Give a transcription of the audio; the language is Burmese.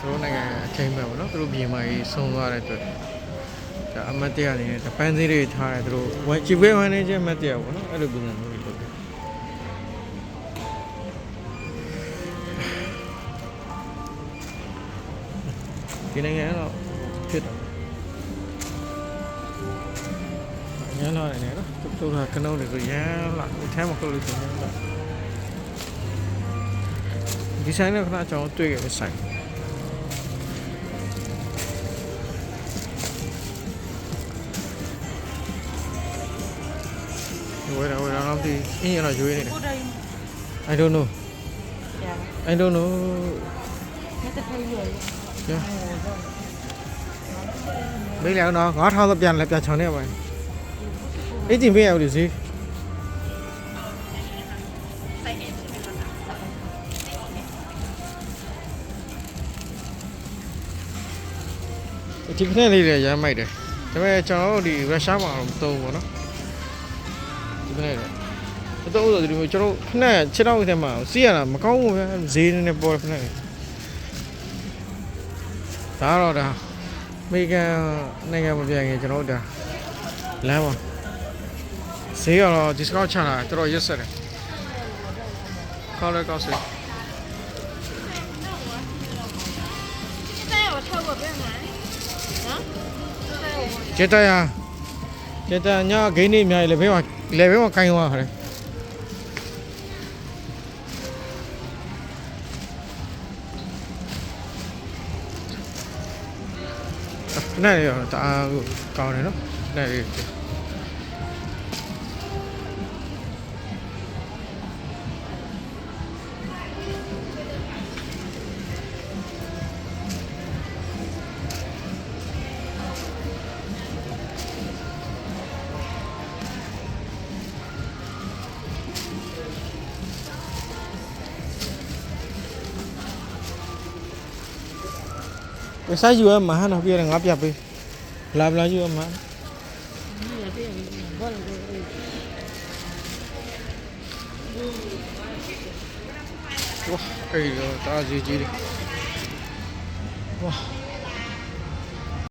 သူတို့နိုင်ငံအချိန်မဲ့ပေါ့နော်သူတို့ပြည်မှာကြီးဆုံးသွားတဲ့အတွက်ဒါအမတ်တရားနေနဲ့ပန်းစည်းတွေထားတယ်သူတို့ဝန်ချီပွဲဝန်နေချင်းအမတ်တရားပေါ့နော်အဲ့လိုပုံစံမျိုးတွေလုပ်တယ်ဒီနိုင်ငံတော့ဖြစ်တယ်ရမ်းလာတယ်နော်သူတို့ကကနုံးတွေဆိုရမ်းလာအထဲမှာခုတ်လို့ဆိုရမ်းလာဒီဆိုင်ကခဏကျွန်တော်တွေ့ခဲ့တဲ့ဆိုင်ဝယ်တော့ဒီအင်းရတော့ရွေးနေတယ် I don't know I don't know မေးแล้วเนาะ9000တော့ပြန်လဲပြန်ချောင်းနေပါအေးကြည့်ပေးရဦးလေစီဒီခနဲ့လေးလည်းရမ်းမိုက်တယ်ဒါပေမဲ့ကျွန်တော်တို့ဒီရုရှားမှာတော့မသုံးဘူးเนาะဒီခနဲ့တော့မသုံးဆိုဒီမျိုးကျွန်တော်ခနဲ့ခြေထောက်ထဲမှာစီးရတာမကောင်းဘူးပဲဈေးနေပေါ်ခနဲ့ဒါတော့ဒါအမေရိကန်နိုင်ငံမပြန်ခင်ကျွန်တော်တို့ဒါလမ်းပါဈေးကတော့ discount ချတာတော်တော်ရက်ဆက်တယ်ကောင်းလဲကောင်းစေကျေတရညဂိမ်းနေအများကြီးလေဘေးမှာကိုင်းသွားခါတယ်နဲ့ရတာကောင်းတယ်နော်နဲ့လေးစားယူရမှာနော်ပြရတယ်ငါပြပေးလာယူရမှာဝါအေးတော့တာကြီးကြီးဝါ